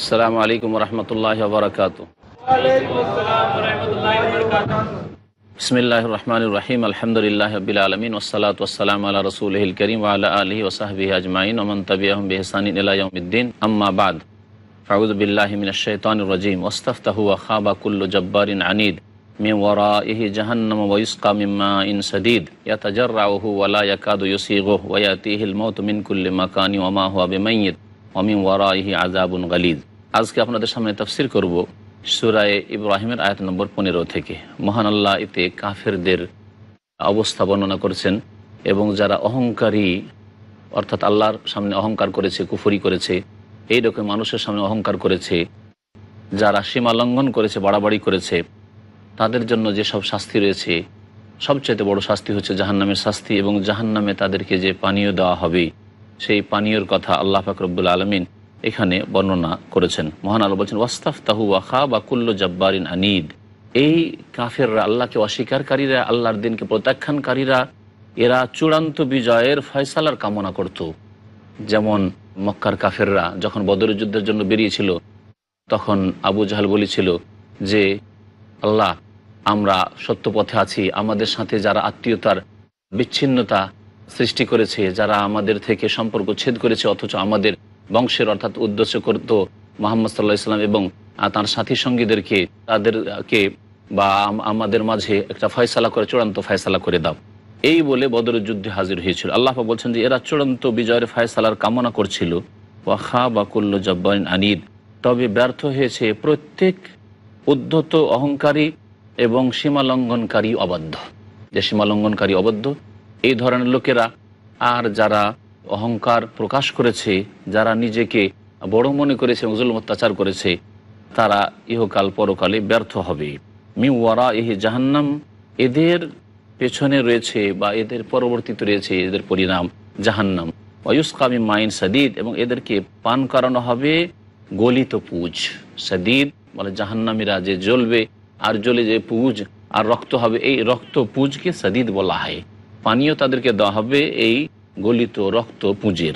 আসসালামু আলাইকুম রহমতুল্লাহ বারকাতু। বিসমিল্লাহির রহমানির রহিম। আলহামদুলিল্লাহি রাব্বিল আলামিন ওয়াসসালাতু ওয়াসসালামু আলা রাসূলিহিল কারীম ওয়া আলা আলিহি ওয়া সাহবিহি আজমাইন ওয়া মান তাবিআহুম বিইহসানিন ইলা ইয়াউমিদ্দিন। আম্মা বা'দ। আউযু বিল্লাহি মিনাশ শাইতানির রাজীম। ওয়াস্তাফতাহু ওয়া খাবা কুল্লু জাব্বারিন আনিদ মিন ওয়ারাইহি জাহান্নাম ওয়া ইসকা মিন মাইন সাদীদ ইয়াতাজাররাউহু ওয়া লা ইয়াকাদু ইউসিগুহু ওয়া ইয়াতিহিল মাউতু মিন কুল্লি মাকানি ওয়া মা হুয়া বিমাইয়িত ওয়া মিন ওয়ারাইহি আযাবুন গালিয। আজকে আপনাদের সামনে তাফসীর করব সূরা ইব্রাহিমের আয়াত নম্বর 15 থেকে। মহান আল্লাহ এতে কাফেরদের অবস্থা বর্ণনা করেছেন এবং যারা অহংকারী, অর্থাৎ আল্লাহর সামনে অহংকার করেছে, কুফরি করেছে, এইরকম মানুষের সামনে অহংকার করেছে, যারা সীমা লঙ্ঘন করেছে, বাড়াবাড়ি করেছে, তাদের জন্য যেসব শাস্তি রয়েছে, সবচেয়ে বড় শাস্তি হচ্ছে জাহান্নামের শাস্তি। এবং জাহান্নামে তাদেরকে যে পানীয় দেওয়া হবে, সেই পানীয়র কথা আল্লাহ পাক রব্বুল আলামিন এখানে বর্ণনা করেছেন। মহান আল্লাহ বলছেন, ওয়াস্তাফতাহু ওয়া খাবা কুল্লু জাব্বারিন আনিদ। এই কাফেররা, আল্লাহকে অস্বীকারীরা, আল্লাহর দিনকে প্রত্যাখ্যানকারীরা, এরা চূড়ান্ত বিজয়ের ফয়সালার কামনা করত। যেমন মক্কার কাফেররা যখন বদরের যুদ্ধের জন্য বেরিয়েছিল, তখন আবু জাহাল বলেছিল যে, আল্লাহ, আমরা সত্য পথে আছি, আমাদের সাথে যারা আত্মীয়তার বিচ্ছিন্নতা সৃষ্টি করেছে, যারা আমাদের থেকে সম্পর্ক ছেদ করেছে, অথচ আমাদের বংশের অর্থাৎ উদ্দেশ্য করত মুহাম্মদ সাল্লাল্লাহু আলাইহি ওয়াসাল্লাম এবং তার সাথী সঙ্গীদেরকে, তাদেরকে বা আমাদের মাঝে একটা ফয়সালা করে, চূড়ান্ত ফয়সালা করে দাও, এই বলে বদরের যুদ্ধে হাজির হয়েছিল। আল্লাহ বলছেন যে এরা চূড়ান্ত বিজয়ের ফয়সালার কামনা করছিল। ওয়া খাবা কুল্লু জাব্বারিন আনিদ, তবে ব্যর্থ হয়েছে প্রত্যেক উদ্ধত, অহংকারী এবং সীমালঙ্ঘনকারী, অবাধ্য। যে সীমালঙ্ঘনকারী, অবাধ্য, এই ধরনের লোকেরা আর যারা অহংকার প্রকাশ করেছে, যারা নিজেকে বড় মনে করেছে এবং জুলুম অত্যাচার করেছে, তারা ইহকাল পরকালে ব্যর্থ হবে। মিন ওয়ারাইহি জাহান্নাম, এদের পেছনে রয়েছে বা এদের পরবর্তীতে রয়েছে এদের পরিণাম জাহান্নাম। ওয়া ইউসকা মিন মাইন সাদীদ, এবং এদেরকে পান করানো হবে গলিত পুজ। সাদীদ মানে জাহান্নামীরা যে জ্বলবে আর জ্বলে যে পুজ আর রক্ত হবে, এই রক্ত পুজকে সাদীদ বলা হয়। পানীয় তাদেরকে দেওয়া হবে এই গলিত রক্ত পুঁজের।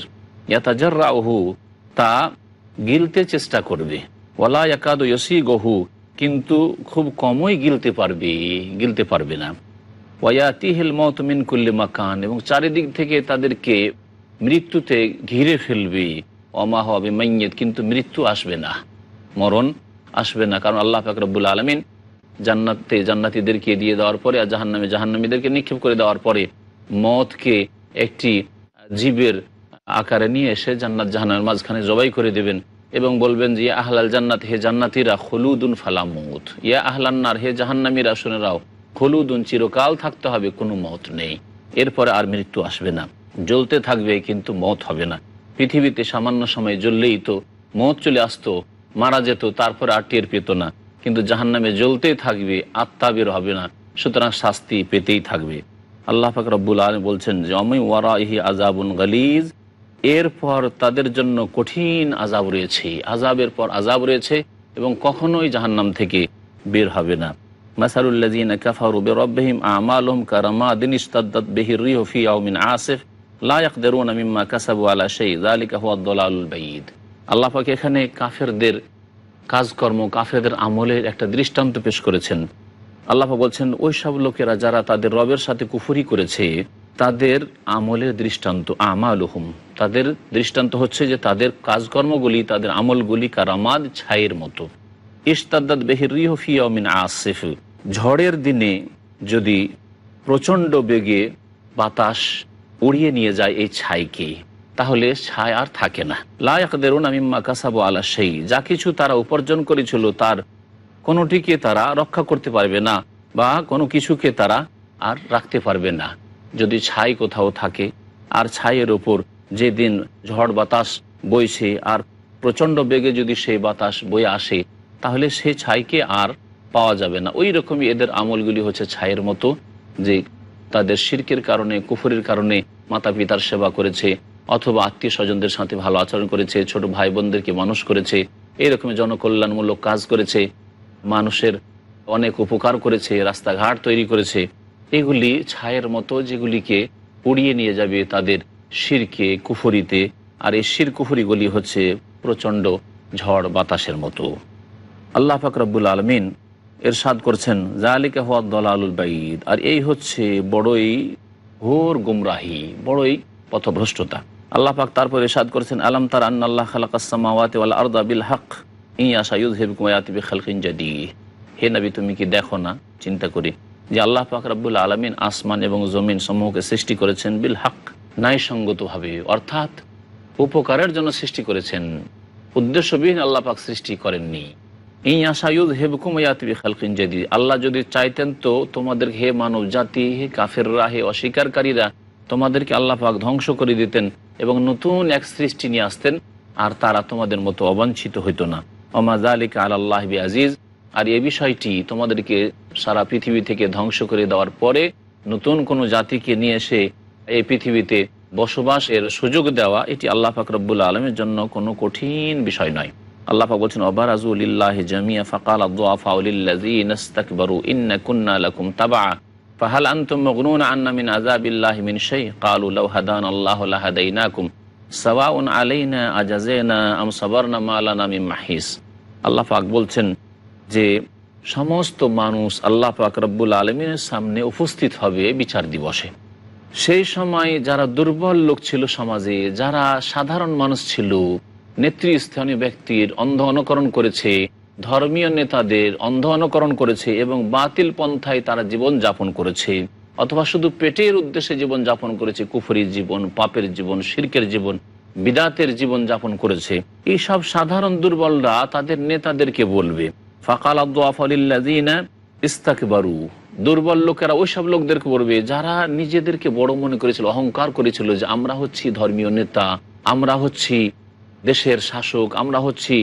ইয়াতাজাররাউহু, তা গিলতে চেষ্টা করবে। ওয়ালা ইয়াকাদু ইউসিগুহু, কিন্তু খুব কমই গিলতে পারবে না। ওয়ায়াতিহিল মাউতু মিন কুল্লি মাকান, এবং চারিদিক থেকে তাদেরকে মৃত্যুতে ঘিরে ফেলবে। ওয়া মা হুয়া বিমাইয়িত, কিন্তু মৃত্যু আসবে না, মরণ আসবে না। কারণ আল্লাহ পাক রব্বুল আলামিন জান্নাতে জান্নাতীদেরকে দিয়ে দেওয়ার পরে আর জাহান্নামে জাহান্নামীদেরকে নিক্ষেপ করে দেওয়ার পরে মওতকে একটি জীবের আকারে নিয়ে এসে জান্নাত জাহান্নামের মাঝখানে জবাই করে দেবেন এবং বলবেন যে, ইয়া আহলাল জান্নাত, হে জান্নাতীরা, খুলুদুন ফালা মউত, ইয়া আহলান নার, হে জাহান্নামীরা, শুনে রাও, খুলুদুন, চিরকাল থাকতে হবে, কোনো মওত নেই। এরপরে আর মৃত্যু আসবে না, জ্বলতে থাকবে কিন্তু মওত হবে না। পৃথিবীতে সামান্য সময় জ্বললেই তো মওত চলে আসতো, মারা যেত, তারপরে আর টের পেত না। কিন্তু জাহান্নামে জ্বলতেই থাকবে, আত্মা বের হবে না, সুতরাং শাস্তি পেতেই থাকবে। আল্লাহ পাক রব্বুল আলামিন বলছেন যে, ওয়া মিন ওয়ারাইহি আযাবুন গালিজ, এরপর তাদের জন্য কঠিন আযাব রয়েছে, আযাবের পর আযাব রয়েছে, এবং কখনোই জাহান্নাম থেকে বের হবে না। মাসালুল লাযিনা কাফারু বিরাব্বিহিম আমালুহুম কারামাদিন ইশতাদ্দাত বিহির রিহু ফি ইয়াউমিন আসিফ লা ইয়াকদিরুনা মিম্মা কাসাবু আলা শাই যালিকা হুয়াদ দালালুল বাঈদ। আল্লাহ পাক এখানে কাফেরদের কাজকর্ম, কাফেরদের আমলের একটা দৃষ্টান্ত পেশ করেছেন। আল্লাহ বলছেন, ওই সব লোকেরা যারা তাদের রবের সাথে কুফরি করেছে, তাদের আমলের দৃষ্টান্ত, আমালুহুম, তাদের দৃষ্টান্ত হচ্ছে যে তাদের কাজকর্মগুলি, তাদের আমলগুলি কারামাদ, ছাইয়ের মতো। ইশতাদ্দাত বিহির রিহু ফি ইয়াউমিন আসিফ, ঝড়ের দিনে যদি প্রচণ্ড বেগে বাতাস উড়িয়ে নিয়ে যায় এই ছাইকে, তাহলে ছাই আর থাকে না। লা ইয়াকদিরুনা মিম্মা কাসাবু আলা শাই, যা কিছু তারা উপার্জন করেছিল তার কোনোটিকে তারা রক্ষা করতে পারবে না, বা কোনো কিছুকে তারা আর রাখতে পারবে না। যদি ছাই কোথাও থাকে, আর ছাইয়ের ওপর যেদিন ঝড় বাতাস বইছে আর প্রচণ্ড বেগে যদি সেই বাতাস বয়ে আসে, তাহলে সেই ছাইকে আর পাওয়া যাবে না। ওই রকমই এদের আমলগুলি হচ্ছে ছাইয়ের মতো, যে তাদের শিরকের কারণে, কুফরের কারণে মাতা পিতার সেবা করেছে, অথবা আত্মীয় স্বজনদের সাথে ভালো আচরণ করেছে, ছোট ভাই বোনদেরকে মানুষ করেছে, এইরকমই জনকল্যাণমূলক কাজ করেছে, মানুষের অনেক উপকার করেছে, রাস্তাঘাট তৈরি করেছে, এগুলি ছায়ের মতো, যেগুলিকে উড়িয়ে নিয়ে যাবে তাদের শিরকে, কুফরিতে। আর এই শির কুফরিগুলি হচ্ছে প্রচণ্ড ঝড় বাতাসের মতো। আল্লাহ পাক রব্বুল আলামিন ইরশাদ করছেন, যালিকা হুয়া দালালুল বাইদ, আর এই হচ্ছে বড়ই ঘোর গুমরাহি, বড়ই পথভ্রষ্টতা। আল্লাহ পাক তারপর ইরশাদ করেছেন, আলাম তারা আন্নাল্লাহ খালাকাস সামাওয়াতি ওয়াল আরদা বিল হক ইয়াশা ইউযহিবকুম ওয়া ইয়াতি বিখালকিন জাদীদ। হে নবী, তুমি কি দেখো না, চিন্তা করি, যে আল্লাহ পাক রব্বুল আলামিন আসমান এবং জমিন সমূহকে সৃষ্টি করেছেন বিল হক, ন্যায়সঙ্গতভাবে, অর্থাৎ উপকারের জন্য সৃষ্টি করেছেন, উদ্দেশ্যবিহীন আল্লাহ পাক সৃষ্টি করেননি। ইয়াশা ইউযহিবকুম ওয়া ইয়াতি বিখালকিন জাদীদ, আল্লাহ যদি চাইতেন তো তোমাদের, হে মানব জাতি, হে কাফেররা, হে অস্বীকারীরা, তোমাদেরকে আল্লাহ পাক ধ্বংস করে দিতেন এবং নতুন এক সৃষ্টি নিয়ে আসতেন, আর তারা তোমাদের মতো অবাঞ্ছিত হইতো না। ওমা যালিকা আলাল্লাহি বিআজিজ, আর এই বিষয়টি তোমাদেরকে সারা পৃথিবী থেকে ধ্বংস করে দেওয়ার পরে নতুন কোনো জাতিকে নিয়ে এসে এই পৃথিবীতে বসবাসের সুযোগ দেওয়া, এটি আল্লাহ পাক রব্বুল আলমের জন্য কোনো কঠিন বিষয় নয়। আল্লাহ পাক বলছেন, ওয়াবারাজু লিল্লাহি জামিআ ফাকালা আদ-দুআফাউ লিল্লাযীনা ইসতাকবারু ইন্না কুন্না লাকুম তাবআ ফাহাল আনতুম মুগনুনা আন্না মিন আযাবিল্লাহি মিন শাই ক্বালু লাউ হাদানাল্লাহু লাহাদাইনাকুম সাওয়াউন আলাইনা আজাযনা আম সাবারনা মা লানা মিন মাহিস। আল্লাহ পাক বলছেন যে সমস্ত মানুষ আল্লাহ পাক রব্বুল আলামিনের সামনে উপস্থিত হবে বিচার দিবসে। সেই সময় যারা দুর্বল লোক ছিল সমাজে, যারা সাধারণ মানুষ ছিল, নেতৃস্থানীয় ব্যক্তির অন্ধ অনুকরণ করেছে, ধর্মীয় নেতাদের অন্ধ অনুকরণ করেছে এবং বাতিল পন্থায় তারা জীবন যাপন করেছে, অথবা শুধু পেটের উদ্দেশ্যে জীবন যাপন করেছে, কুফরি জীবন, পাপের জীবন, শিরকের জীবন, বিদাতের জীবন যাপন করেছে, এই সব সাধারণ দুর্বলরা তাদের নেতাদেরকে বলবে, ফাকাল আদ-দুআফা লিল্লাযীনা ইসতাকবারু, দুর্বল লোকেরা ওই সব লোকদেরকে বলবে যারা নিজেদেরকে বড় মনে করেছিল, অহংকার করেছিল যে আমরা হচ্ছি ধর্মীয় নেতা, আমরা হচ্ছি দেশের শাসক, আমরা হচ্ছি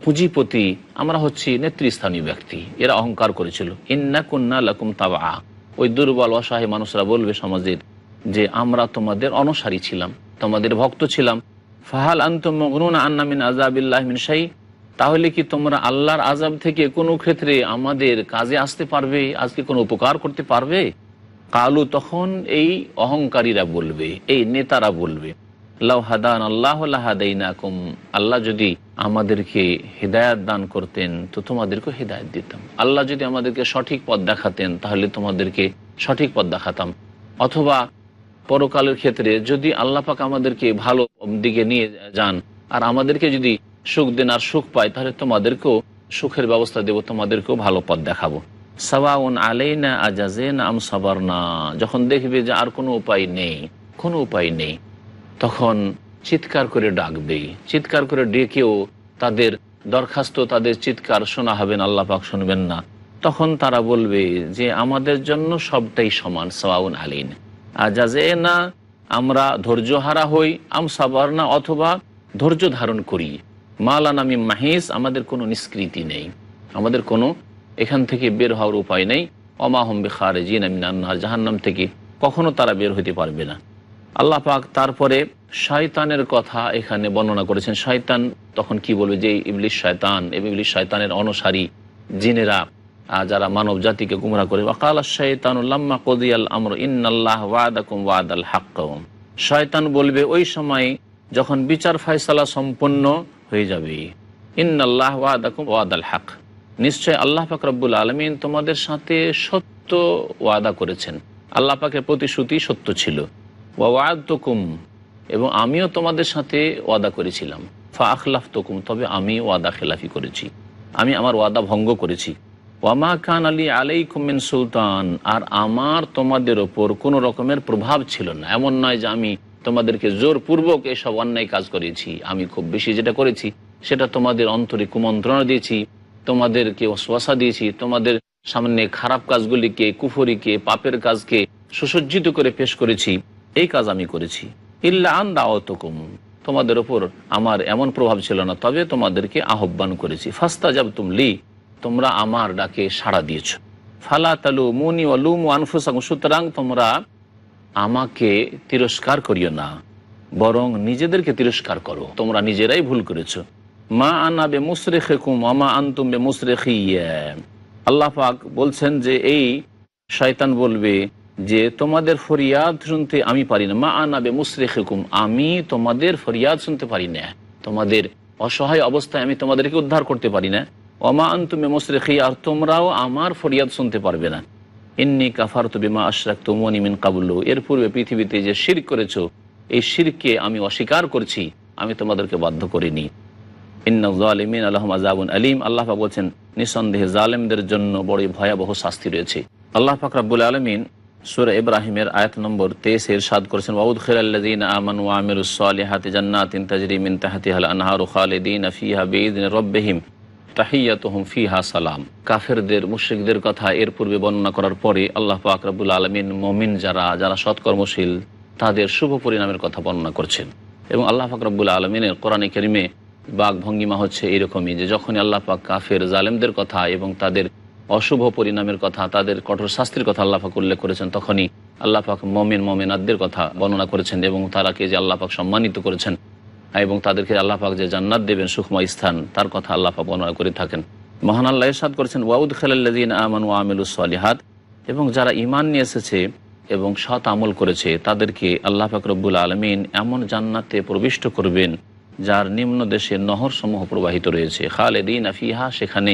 পুঁজিপতি, আমরা হচ্ছি নেতৃস্থানীয় ব্যক্তি, এরা অহংকার করেছিল। ইন্না কুন্না লাকুম তাবআ, ওই দুর্বল অসহায় মানুষরা বলবে সমাজের যে আমরা তোমাদের অনুসারী ছিলাম, তোমাদের ভক্ত ছিলাম। ফাহাল আনতুম মুগনুনা আন্না মিন আযাবিল্লাহি মিন শাই, তাহলে কি তোমরা আল্লাহর আযাব থেকে কোনো ক্ষেত্রে আমাদের কাজে আসতে পারবে, আজকে কোনো উপকার করতে পারবে? কালু, তখন এই অহংকারীরা বলবে, এই নেতারা বলবে, লাউ হাদানাল্লাহু লাহাদাইনাকুম, আল্লাহ যদি আমাদেরকে হিদায়াত দান করতেন তো তোমাদেরকে হিদায়াত দিতাম, আল্লাহ যদি আমাদেরকে সঠিক পথ দেখাতেন তাহলে তোমাদেরকে সঠিক পথ দেখাতাম। অথবা পরকালের ক্ষেত্রে যদি আল্লাহ পাক আমাদেরকে ভালো দিকে নিয়ে যান আর আমাদেরকে যদি সুখ দেন আর সুখ পাই, তাহলে তোমাদেরকেও সুখের ব্যবস্থা দেব, তোমাদেরকেও ভালো পথ দেখাবো। সাওয়াউন আলাইনা আজাযনা আম সাবারনা, যখন দেখবে যে আর কোনো উপায় নেই, কোনো উপায় নেই, তখন চিৎকার করে ডাকবে, চিৎকার করে ডেকেও তাদের দরখাস্ত, তাদের চিৎকার শোনা হবে না, আল্লাহ পাক শুনবেন না। তখন তারা বলবে যে আমাদের জন্য সবটাই সমান, সাওয়াউন আলাইনা আজাযনা, আমরা ধৈর্যহারা হই, আম সাবারনা, অথবা ধৈর্য ধারণ করি, মা লানা মিন মাহিস, আমাদের কোনো নিষ্কৃতি নেই, আমাদের কোনো এখান থেকে বের হওয়ার উপায় নেই। ওমা হুম বিখারিজিনা মিনান নার, জাহান্নাম থেকে কখনো তারা বের হতে পারবে না। আল্লাহ পাক তারপরে শয়তানের কথা এখানে বর্ণনা করেছেন। শয়তান তখন কি বলবে, যে ইবলিস শয়তান এবং ইবলিস শয়তানের অনুসারী জিনেরা যারা মানব জাতিকে গুমরাহ করে, ওয়াকালা শাইতানু লাম্মা কুদিয়াল আমরু ইন্নাল্লাহ ওয়াদাকুম ওয়াদাল হক, শয়তান বলবে ওই সময় যখন বিচার ফয়সালা সম্পন্ন হয়ে যাবে, ইন্নাল্লাহ ওয়াদাকুম ওয়াদাল হক, নিশ্চয় আল্লাহ পাক রব্বুল আলামিন তোমাদের সাথে সত্য ওয়াদা করেছেন, আল্লাহ পাকের প্রতিশ্রুতি সত্য ছিল। ওয়া ওয়া'আদতুকুম, এবং আমিও তোমাদের সাথে ওয়াদা করেছিলাম। ফা আখলাফতুকুম, তবে আমি ওয়াদা খেলাফি করেছি, আমি আমার ওয়াদা ভঙ্গ করেছি। ওয়া মা কানা লি আলাইকুম মিন সুলতান, আর আমার তোমাদের ওপর কোনো রকমের প্রভাব ছিল না। এমন নয় যে আমি তোমাদেরকে জোরপূর্বক এসব অন্যায় কাজ করেছি, আমি খুব বেশি যেটা করেছি সেটা তোমাদের অন্তরে কুমন্ত্রণা দিয়েছি, তোমাদেরকে ওয়াসওয়াসা দিয়েছি, তোমাদের সামনে খারাপ কাজগুলিকে, কুফরিকে, পাপের কাজকে সুসজ্জিত করে পেশ করেছি, এই কাজ আমি করেছি। ইল্লা আন দাওয়াতুকুম, তোমাদের ওপর আমার এমন প্রভাব ছিল না, তবে তোমাদেরকে আহ্বান করেছি। ফাস্তাজাবতুম লি, তোমরা আমার ডাকে সাড়া দিয়েছ। ফালা তালুমুনি ওয়া লুমু আনফুসাকুম, সুতরাং তোমরা আমাকে তিরস্কার করিও না, বরং নিজেদেরকে তিরস্কার করো, তোমরা নিজেরাই ভুল করেছো। মা আনা বে মুসরিখিকুম ওয়া মা আনতুম বে মুসরিখিয়া, আল্লাহ পাক বলছেন যে এই শয়তান বলবে যে তোমাদের ফরিয়াদ শুনতে আমি পারি না। মা আনা বে মুসরিখিকুম, আমি তোমাদের ফরিয়াদ শুনতে পারি না, তোমাদের অসহায় অবস্থায় আমি তোমাদেরকে উদ্ধার করতে পারি না। ওমা আনতুম বিমুসরিখী, আর তোমরাও আমার ফরিয়াদ শুনতে পারবে না। ইন্নী কাফারতু বিমা আশরাকতুমুনি মিন ক্বাবলু, এর পূর্বে পৃথিবীতে যে শিরক করেছো, এই শিরককে আমি অস্বীকার করছি, আমি তোমাদেরকে বাধ্য করিনি। ইন্নাল যালিমিন লাহুম আযাবুন আলীম, আল্লাহ পাক বলছেন নিঃসন্দেহে জালেমদের জন্য বড় ভয়াবহ শাস্তি রয়েছে। আল্লাহ পাক রব্বুল আলামিন সূরা ইব্রাহিমের আয়াত নম্বর 23 ইরশাদ করেছেন, ওয়াউদখিলাল্লাযীনা আমানু ওয়া আমিলুস সালিহাতি জান্নাতিন তাজরি মিন তাহতিহাল আনহারু খালিদিনা ফিহা বিইذনি রাব্বিহিম তাহিয়াতুহুম ফিহা সালাম। কাফেরদের, মুশরিকদের কথা এর পূর্বে বর্ণনা করার পরে আল্লাহ পাক রব্বুল আলামিন মুমিন যারা সৎকর্মশীল তাদের শুভ পরিণামের কথা বর্ণনা করছেন। এবং আল্লাহ পাক রব্বুল আলামিনের কোরআনে কারিমে বাক ভঙ্গিমা হচ্ছে এরকমই, যে যখনই আল্লাহ পাক কাফের জালেমদের কথা এবং তাদের অশুভ পরিণামের কথা, তাদের কঠোর শাস্তির কথা আল্লাহ পাক উল্লেখ করেছেন, তখনই আল্লাহ পাক মুমিন মুমিনাতদের কথা বর্ণনা করেছেন এবং তারাকে যে আল্লাহ পাক সম্মানিত করেছেন এবং তাদেরকে আল্লাহ পাক যে জান্নাত দেবেন সুখময় স্থান, তার কথা আল্লাহ পাক বর্ণনা করে থাকেন। মহান আল্লাহ ইরশাদ করেছেন, ওয়াউদখিলাল্লাযীনা আমানু ওয়া আমিলুস সালিহাত, এবং যারা ঈমান নিয়ে এসেছে এবং সৎ আমল করেছে তাদেরকে আল্লাহ পাক রব্বুল আলামিন এমন জান্নাতে প্রবিষ্ট করবেন যার নিম্ন দেশে নহর সমূহ প্রবাহিত রয়েছে। খালিদিনা ফিহা, সেখানে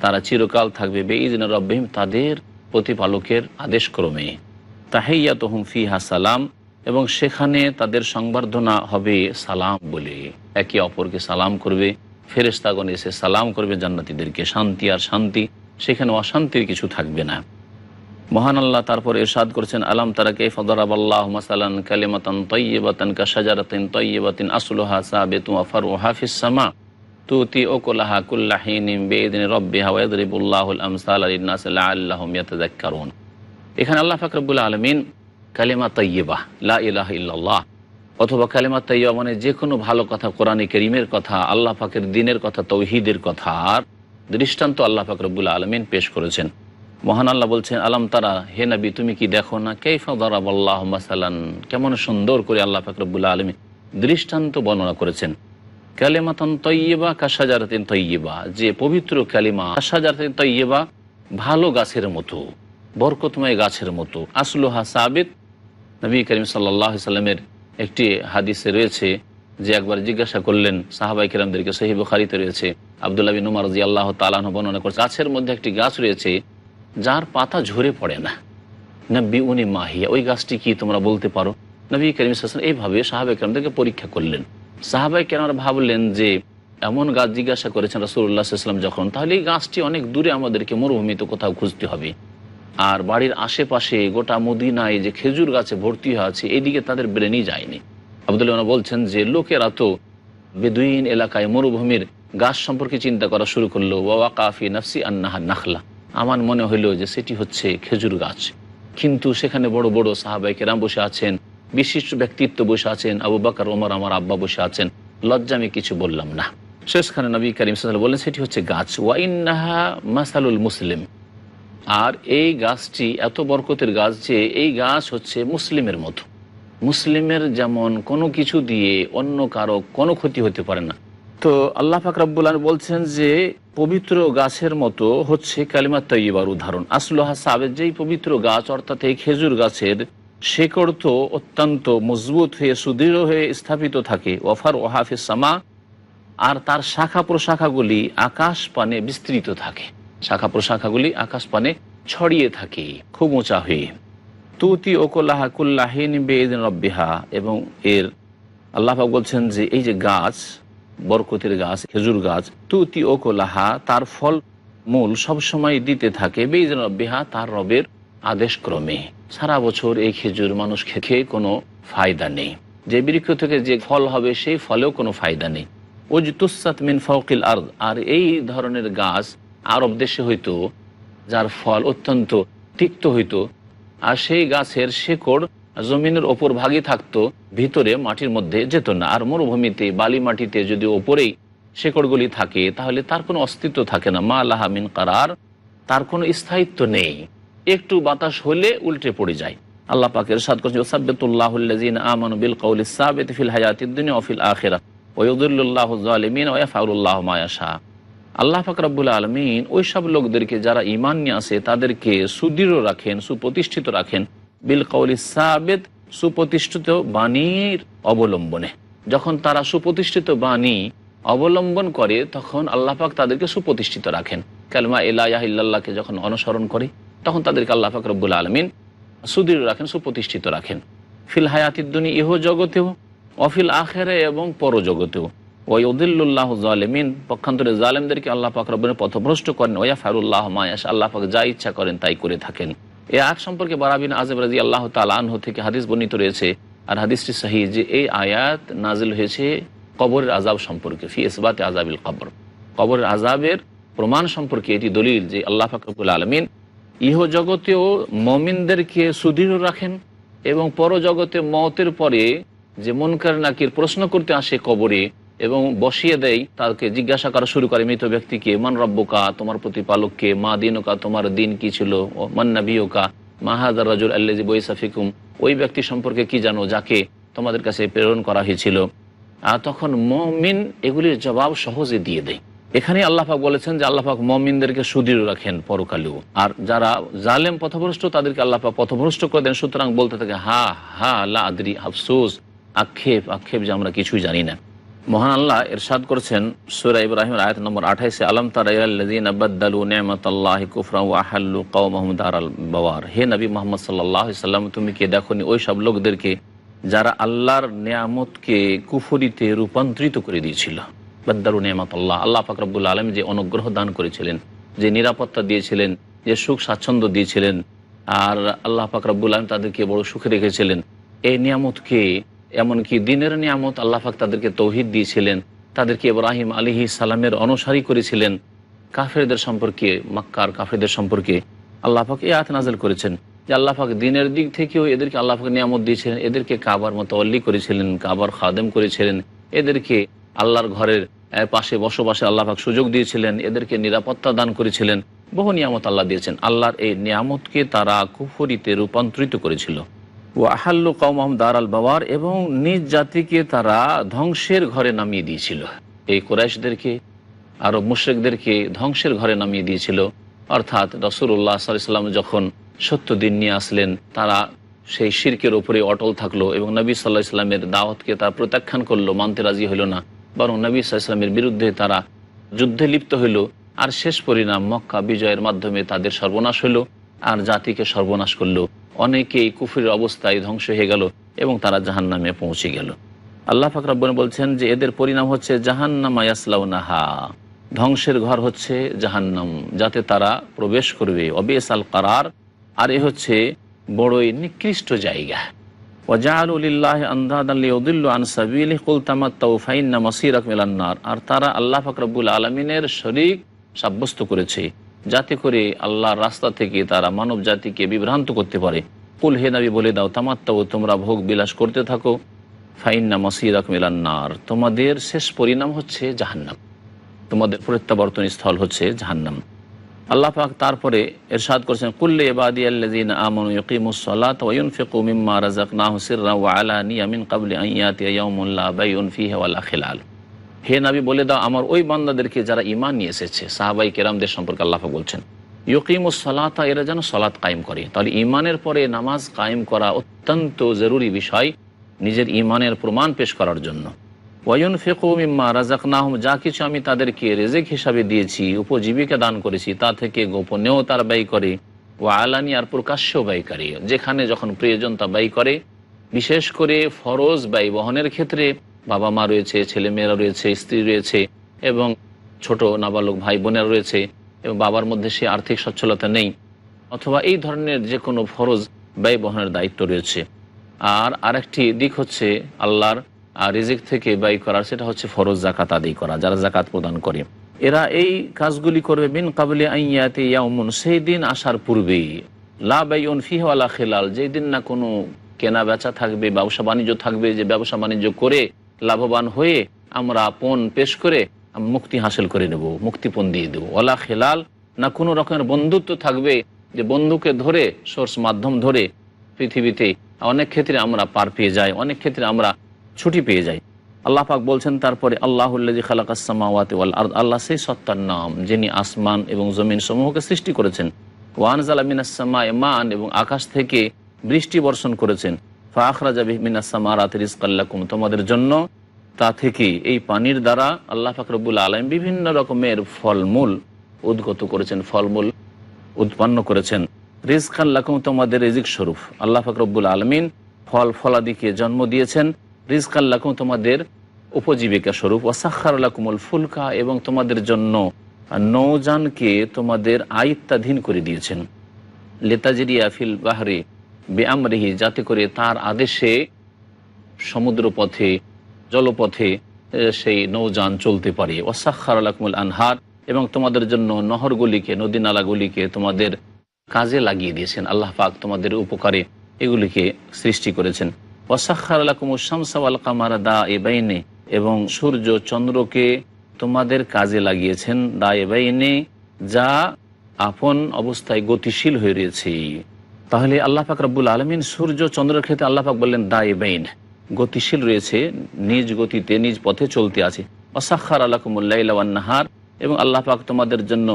তারা চিরকাল থাকবে। বিইذনি রাব্বিহিম, তাদের প্রতিপালকের আদেশক্রমে। তাহিয়াতুহুম ফিহা সালাম, এবং সেখানে তাদের সংবর্ধনা হবে সালাম বলে, একে অপরকে সালাম করবে। ফেরেশতাগণ এসে সালাম করবে জান্নাতীদেরকে, শান্তি আর শান্তি, সেখানে অশান্তির কিছু থাকবে না। মহান আল্লাহ তারপর ইরশাদ করেছেন, আলাম তারা কাইফা দারাবাল্লাহু মাসালান কালিমাতান তাইয়্যিবাতান কাশাজারাতিন তাইয়্যিবাতিন আসলুহা সাবিতুন ওয়া ফারউহা ফিস সামা তুতি উকুলাহা কুল্লা হিনিন বিইذনি রাব্বিহা ওয়া ইয়াদরিবুল্লাহুল আমসালা লিন-নাসি লাআল্লাহুম ইয়াতাযাক্কারুন। এখানে আল্লাহ পাক রব্বুল আলামিন কালিমা তাইয়্যিবা, লা ইলাহা ইল্লাল্লাহ, অথবা কালিমা তাইয়্যিবা মানে যে কোনো ভালো কথা, কোরআনে কারীমের কথা, আল্লাহ পাকের দ্বীনের কথা, তাওহীদের কথার দৃষ্টান্ত আল্লাহ পাক রব্বুল আলামিন পেশ করেছেন। মহান আল্লাহ বলছেন, আলাম তারা, হে নবী তুমি কি দেখো না, কাইফা দারাবাল্লাহু মাসালান, কেমন সুন্দর করে আল্লাহ পাক রব্বুল আলামিন দৃষ্টান্ত বর্ণনা করেছেন। কালিমাতান তাইয়্যিবা কাশাজারাতিন তাইয়্যিবা, যে পবিত্র কালিমা, কাশাজারাতিন তাইয়্যিবা ভালো গাছের মতো, বরকতময় গাছের মতো, আসলুহা সাবিত। নবী করিম সাল্লাল্লাহু আলাইহি সাল্লামের একটি হাদিসে রয়েছে যে একবার জিজ্ঞাসা করলেন সাহাবায়ে কেরামদেরকে, সহিহ বুখারীতে রয়েছে, আব্দুল্লাহ বিন উমর রাদিয়াল্লাহু তাআলা আনহু বর্ণনা করেছেন, গাছের মধ্যে একটি গাছ রয়েছে যার পাতা ঝরে পড়ে না। নবী উনি মাহিয়া, ওই গাছটি কি তোমরা বলতে পারো? নবী করিম সাল্লাল্লাহু আলাইহি ওয়াসাল্লাম এইভাবে সাহাবায়ে কেরামদেরকে পরীক্ষা করলেন। সাহাবায়ে কেরামরা ভাবলেন যে এমন গাছ জিজ্ঞাসা করেছেন রাসূলুল্লাহ সাল্লাল্লাহু আলাইহি ওয়াসাল্লাম যখন, তাহলে এই গাছটি অনেক দূরে, আমাদেরকে মরুভূমিতে কোথাও খুঁজতে হবে। আর বাড়ির আশেপাশে গোটা মদিনায় যে খেজুর গাছে ভর্তি হয়ে আছে, এদিকে তাদের ব্রেনই যায়নি। আব্দুল্লাহ বলছেন যে লোকেরা তো বেদুইন এলাকায় মরুভূমির গাছ সম্পর্কে চিন্তা করা শুরু করলো। ওয়াকা ফি নাফসি আন্নাহা নাখলা, আমার মনে হইল যে সেটি হচ্ছে খেজুর গাছ, কিন্তু সেখানে বড় বড় সাহাবায়ে কেরাম বসে আছেন, বিশিষ্ট ব্যক্তিত্ব বসে আছেন, আবু বকর, ওমর, আমার আব্বা বসে আছেন, লজ্জা আমি কিছু বললাম না। শেষখানে নবী করিম সাল্লাল্লাহু আলাইহি ওয়াসাল্লাম বললেন সেটি হচ্ছে গাছ। ওয়া ইন্নাহা মাসালুল মুসলিম, আর এই গাছটি এত বরকতের গাছ যে এই গাছ হচ্ছে মুসলিমের মতো। মুসলিমের যেমন কোনো কিছু দিয়ে অন্য কারো কোনো ক্ষতি হতে পারে না। তো আল্লাহ পাক রব্বুল আলামিন বলছেন যে পবিত্র গাছের মতো হচ্ছে কালিমা তাইয়্যিবার উদাহরণ। আসলুহা সাবিত, যেই পবিত্র গাছ অর্থাৎ এই খেজুর গাছের শেকড় তো অত্যন্ত মজবুত হয়ে সুদৃঢ় হয়ে স্থাপিত থাকে। ওয়াফার ওহা ফিস সামা, আর তার শাখা প্রশাখাগুলি আকাশ পানে বিস্তৃত থাকে, শাখা প্রশাখাগুলি আকাশ পানে ছড়িয়ে থাকে খুব উঁচা হয়ে। তুতি ওকুলাহা কুল্লা হিন বিইذনি রাব্বিহা, এবং এর আল্লাহ পাক বলছেন যে এই যে গাছ, বরকতের গাছ, খেজুর গাছ, তুতি ওকুলাহা, তার ফল মূল সবসময় দিতে থাকে, বিইذনি রাব্বিহা, তার রবের আদেশক্রমে। সারা বছর এই খেজুর মানুষ খেয়ে কোনো ফায়দা নেই, যে বৃক্ষ থেকে যে ফল হবে সেই ফলেও কোনো ফায়দা নেই। ওজতুসাত মিন ফাওকিল আরদ, আর এই ধরনের গাছ আরব দেশে হইতো যার ফল অত্যন্ত তিক্ত হইতো, আর সেই গাছের শেকড় জমিনের ওপর ভাগে থাকতো, ভিতরে মাটির মধ্যে যেত না। আর মরুভূমিতে বালি মাটিতে যদি ওপরেই শেকড়গুলি থাকে তাহলে তার কোনো অস্তিত্ব থাকে না। মা লাহা মিন কারার, তার কোনো স্থায়িত্ব নেই, একটু বাতাস হলে উল্টে পড়ে যায়। আল্লাহ পাক ইরশাদ করেছেন, ইউসাব্বিতুল্লাহুল্লাযীনা আমানু বিল কাউলিস সাবিত ফিল হায়াতিদ দুনিয়া ওয়া ফিল আখিরাহ ওয়া ইউযিল্লুল্লাহুয যালিমিন ওয়া ইয়াফআলুল্লাহু মা ইয়াশা। আল্লাহ পাক রব্বুল আলামিন ওই সব লোকদেরকে যারা ঈমান নিয়ে আসে তাদেরকে সুদৃঢ় রাখেন, সুপ্রতিষ্ঠিত রাখেন, বিল কাউলিস সাবিত, সুপ্রতিষ্ঠিত বাণীর অবলম্বনে। যখন তারা সুপ্রতিষ্ঠিত বাণী অবলম্বন করে তখন আল্লাহ পাক তাদেরকে সুপ্রতিষ্ঠিত রাখেন। কালেমা লা ইলাহা ইল্লাল্লাহকে যখন অনুসরণ করে তখন তাদেরকে আল্লাহ পাক রব্বুল আলামিন সুদৃঢ় রাখেন, সুপ্রতিষ্ঠিত রাখেন। ফিল হায়াতিদ দুনিয়া, ইহ জগতেও, অফিল আখিরা এবং পরজগতেও। ওয়ায়ুদিল্লুল্লাহু যালিমিন, পক্ষান্তরে জালেমদেরকে আল্লাহ পাক রব্বুল পথভ্রষ্ট করেন। ওয়াফআলুল্লাহু মা ইয়াশা, আল্লাহ পাক যা ইচ্ছা করেন তাই করে থাকেন। এই আয়াত সম্পর্কে বারা বিন আযিব রাদিয়াল্লাহু তাআলা আনহু থেকে হাদিস বর্ণিত রয়েছে, আর হাদিসটি সহিহ, যে এই আয়াত নাজিল হয়েছে কবরের আযাব সম্পর্কে, ফি ইসবাতে আযাবিল কবর, কবরের আযাবের প্রমাণ সম্পর্কে। এটি দলিল যে আল্লাহ পাক রব্বুল আলামিন ইহ জগতেও মুমিনদেরকে সুদৃঢ় রাখেন এবং পরজগতে মওতের পরে যে মুনকার নাকির প্রশ্ন করতে আসে কবরে এবং বসিয়ে দেয়, তাকে জিজ্ঞাসা করা শুরু করে মৃত ব্যক্তিকে, মান রব্বুকা, তোমার প্রতিপালককে, মা দিনুকা, তোমার দিন কি ছিল, মান নাবিয়ুকা, মা হাযার রাজুল আল্লাযী বুইসা ফিকুম, ওই ব্যক্তি সম্পর্কে কি জানো যাকে তোমাদের কাছে প্রেরণ করা হয়েছিল। আর তখন মুমিন এগুলির জবাব সহজে দিয়ে দেয়। এখানে আল্লাহ পাক বলেছেন যে আল্লাহ পাক মুমিনদেরকে সুদৃঢ় রাখেন পরকালেও, আর যারা জালেম পথভ্রষ্ট তাদেরকে আল্লাহ পাক পথভ্রষ্ট করে দেন। সুতরাং বলতে থাকে হা হা লা আদরি, আফসোস, আক্ষেপ যে আমরা কিছুই জানি না। মহান আল্লাহ ইরশাদ করেছেন সূরা ইব্রাহিম আয়াত নম্বর 28, আলাম তারা ইলাল্লাযীনা বাদদালু নি'মাতাল্লাহি কুফরান ওয়া আহাল্লু কওমাহুম দারাল বাওয়ার। হে নবী মুহাম্মদ সাল্লাল্লাহু আলাইহি সাল্লাম, তুমি কি দেখোনি ওই সব লোকদেরকে যারা আল্লাহর নিয়ামতকে কুফরিতে রূপান্তরিত করে দিয়েছিল। বাদদালু নি'মাতাল্লাহ, আল্লাহ পাক রব্বুল আলামিন যে অনুগ্রহ দান করেছিলেন, যে নিরাপত্তা দিয়েছিলেন, যে সুখ স্বাচ্ছন্দ্য দিয়েছিলেন, আর আল্লাহ পাক রব্বুল আলামিন তাদেরকে বড় সুখে রেখেছিলেন, এই নিয়ামতকে, এমনকি দিনের নিয়ামত, আল্লাহ পাক তাদেরকে তৌহিদ দিয়েছিলেন, তাদেরকে ইব্রাহিম আলাইহিস সালামের অনুসারী করেছিলেন। কাফেরদের সম্পর্কে, মক্কার কাফেরদের সম্পর্কে আল্লাহ পাক এই আয়াত নাযিল করেছেন যে আল্লাহ পাক দিনের দিক থেকেও এদেরকে আল্লাহ পাক নিয়ামত দিয়েছিলেন, এদেরকে কাবার মুতাওয়াল্লি করেছিলেন, কাবার খাদেম করেছিলেন, এদেরকে আল্লাহর ঘরের পাশে বসবাসে আল্লাহ পাক সুযোগ দিয়েছিলেন, এদেরকে নিরাপত্তা দান করেছিলেন, বহু নিয়ামত আল্লাহ দিয়েছেন। আল্লাহর এই নিয়ামতকে তারা কুফরিতে রূপান্তরিত করেছিল। ওয়া আহাল্লু কওমাহুম দারাল বাওয়ার, এবং নিজ জাতিকে তারা ধ্বংসের ঘরে নামিয়ে দিয়েছিল। এই কুরাইশদেরকে, আরব মুশরিকদেরকে ধ্বংসের ঘরে নামিয়ে দিয়েছিল। অর্থাৎ রাসূলুল্লাহ সাল্লাল্লাহু আলাইহি ওয়াসাল্লাম যখন সত্য দিন নিয়ে আসলেন, তারা সেই শিরকের ওপরে অটল থাকলো এবং নবী সাল্লাল্লাহু আলাইহি ওয়াসাল্লামের দাওয়াতকে তারা প্রত্যাখ্যান করলো, মানতে রাজি হইল না, বরং নবী সাল্লাল্লাহু আলাইহি ওয়াসাল্লামের বিরুদ্ধে তারা যুদ্ধে লিপ্ত হইল। আর শেষ পরিণাম মক্কা বিজয়ের মাধ্যমে তাদের সর্বনাশ হইল, আর জাতিকে সর্বনাশ করলো। অনেকেই কুফরের অবস্থায় ধ্বংস হয়ে গেল এবং তারা জাহান্নামে পৌঁছে গেল। আল্লাহ পাক রব্বুল বলছেন যে এদের পরিণাম হচ্ছে জাহান্নামা ইয়াসলাউনাহা, ধ্বংসের ঘর হচ্ছে জাহান্নাম, যাতে তারা প্রবেশ করবে। অবিসাল কারার, আর এ হচ্ছে বড়ই নিকৃষ্ট জায়গা। ওয়াজাআলু লিল্লাহি আনদাদান লিয়ুদিল্লু আন সাবিলিহি কুল তামাত্তাউ ফাইন্না মাসীরাকুম ইলান নার, আর তারা আল্লাহ পাক রব্বুল আলামিনের শরীক সাব্যস্ত করেছে যাতে করে আল্লাহর রাস্তা থেকে তারা মানব জাতিকে বিভ্রান্ত করতে পারে। কুল, হে নবী বলে দাও, তামাত্তাউ, তোমরা ভোগ বিলাস করতে থাকো, ফাইন্না মাসীরাকুম ইলান নার, তোমাদের শেষ পরিণাম হচ্ছে জাহান্নাম, তোমাদের প্রত্যাবর্তন স্থল হচ্ছে জাহান্নাম। আল্লাহ পাক তারপরে ইরশাদ করেছেন, কুল্লি ইবাদিয়াল্লাযীনা আমানু ইয়াকিমুস সালাতা ওয়া ইউনফিকু মিম্মা রাযাকনাহুম সিররান ওয়া আলানিয়া মিন ক্বাবলি আন ইয়াতিয়া ইয়াউমুন লা বাইউন ফীহি ওয়ালা খিলাল। হে নবী বলে দাও আমার ওই বান্দাদেরকে যারা ঈমান নিয়ে এসেছে, সাহাবায়ে কেরামদের সম্পর্কে আল্লাহ পাক বলছেন, ইয়াকিমুস সালাতা, এরা যেন সালাত কায়েম করে। তাহলে ঈমানের পরে নামাজ কায়েম করা অত্যন্ত জরুরি বিষয়, নিজের ঈমানের প্রমাণ পেশ করার জন্য। ওয়া ইউনফিকু মিম্মা রাযাকনাহুম, যা কিছু আমি তাদেরকে রিজিক হিসাবে দিয়েছি, উপজীবিকা দান করেছি, তা থেকে গোপনেও তার ব্যয় করে, ওয়া আলানিয়া, আর প্রকাশ্যেও ব্যয় করে, যেখানে যখন প্রয়োজন তা ব্যয় করে। বিশেষ করে ফরজ ব্যয় বহনের ক্ষেত্রে বাবা মা রয়েছে, ছেলেমেয়েরা রয়েছে, স্ত্রী রয়েছে এবং ছোট নাবালক ভাই বোনেরা রয়েছে এবং বাবার মধ্যে সে আর্থিক সচ্ছলতা নেই, অথবা এই ধরনের যে কোনো ফরজ ব্যয় বহনের দায়িত্ব রয়েছে। আর আরেকটি দিক হচ্ছে আল্লাহর রিজিক থেকে ব্যয় করার, সেটা হচ্ছে ফরজ জাকাত আদায় করা, যারা জাকাত প্রদান করে। এরা এই কাজগুলি করবে মিন ক্বাবলি আন ইয়াতিয়া ইয়াউমুন, সেই দিন আসার পূর্বেই, লা বাইউন ফীহি ওয়ালা খিলাল, যেই দিন না কোনো কেনা বেচা থাকবে, ব্যবসা বাণিজ্য থাকবে, যে ব্যবসা বাণিজ্য করে লাভবান হয়ে আমরা পণ পেশ করে মুক্তি হাসিল করে নেব, মুক্তিপণ দিয়ে দেবো। ওয়ালা খিলাল, না কোনো রকমের বন্ধুত্ব থাকবে, যে বন্ধুকে ধরে, সোর্স মাধ্যম ধরে পৃথিবীতে অনেক ক্ষেত্রে আমরা পার পেয়ে যাই, অনেক ক্ষেত্রে আমরা ছুটি পেয়ে যাই। আল্লাহ পাক বলছেন তারপরে, আল্লাহুল্লাযী খালাকাস সামাওয়াতি ওয়াল আরদ, আল্লাহ সেই সত্তার নাম যিনি আসমান এবং জমিন সমূহকে সৃষ্টি করেছেন। ওয়া আনজালা মিনাস সামাই মান, এবং আকাশ থেকে বৃষ্টি বর্ষণ করেছেন। ফা আখরাজা বিহি মিনাস সামারাতি রিজকাল লাকুম, তোমাদের জন্য তা থেকে এই পানির দ্বারা আল্লাহ পাক রব্বুল আলামিন বিভিন্ন রকমের ফলমূল উদ্গত করেছেন, ফলমূল উৎপন্ন করেছেন। রিজকান লাকুম, তোমাদের রিজিক স্বরূপ আল্লাহ পাক রব্বুল আলামিন ফল ফলাদিকে জন্ম দিয়েছেন। রিজকান লাকুম, তোমাদের উপজীবিকা স্বরূপ। ওয়াসাখার লাকুমুল ফুলকা, এবং তোমাদের জন্য নৌযানকে তোমাদের আয়ত্তাধীন করে দিয়েছেন। লেতাজরিয়া ফিল বাহরি বেআমরিহি, যাতে করে তার আদেশে সমুদ্র পথে জলপথে সেই নৌযান চলতে পারে। ওয়াসাখার লাকুমুল আনহার, এবং তোমাদের জন্য নহরগুলিকে, নদী নালাগুলিকে তোমাদের কাজে লাগিয়ে দিয়েছেন। আল্লাহ পাক তোমাদের উপকারে এগুলিকে সৃষ্টি করেছেন। ওয়াসাখার লাকুমুশ শামসা ওয়াল কামারা দাইবাইনে, এবং সূর্য চন্দ্রকে তোমাদের কাজে লাগিয়েছেন। দাইবাইনে, যা আপন অবস্থায় গতিশীল হয়ে রয়েছে। তাহলে আল্লাহ পাক রব্বুল আলামিন সূর্য চন্দ্রের ক্ষেত্রে আল্লাহ পাক বললেন দাইবাইন, গতিশীল রয়েছে, নিজ গতিতে নিজ পথে চলতে আছে। ওয়াসাখার লাকুমুল লাইলা ওয়ান নাহার, এবং আল্লাহ পাক তোমাদের জন্য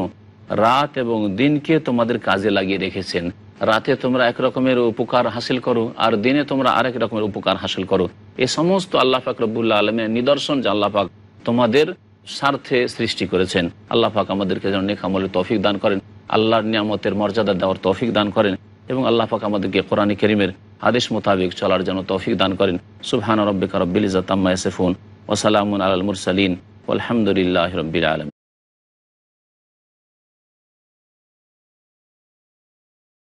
রাত এবং দিনকে তোমাদের কাজে লাগিয়ে রেখেছেন। রাতে তোমরা এক রকমের উপকার হাসিল করো, আর দিনে তোমরা আরেক রকমের উপকার হাসিল করো। এই সমস্ত আল্লাহ পাক রব্বুল আলামিনের নিদর্শন যে আল্লাহ পাক তোমাদের স্বার্থে সৃষ্টি করেছেন। আল্লাহ পাক আমাদেরকে যেন নেক আমলের তৌফিক দান করেন, আল্লাহর নিয়ামতের মর্যাদা দেওয়ার তৌফিক দান করেন, এবং আল্লাহ পাক আমাদেরকে কোরআন কারীমের আদেশ মোতাবেক চলার জন্য তৌফিক দান করেন। সুবহান রাব্বিকা রাব্বিল ইজ্জাতি আম্মা ইয়াসিফুন ওয়া সালামুন আলাল মুরসালিন ওয়ালহামদুলিল্লাহি রাব্বিল আলামিন।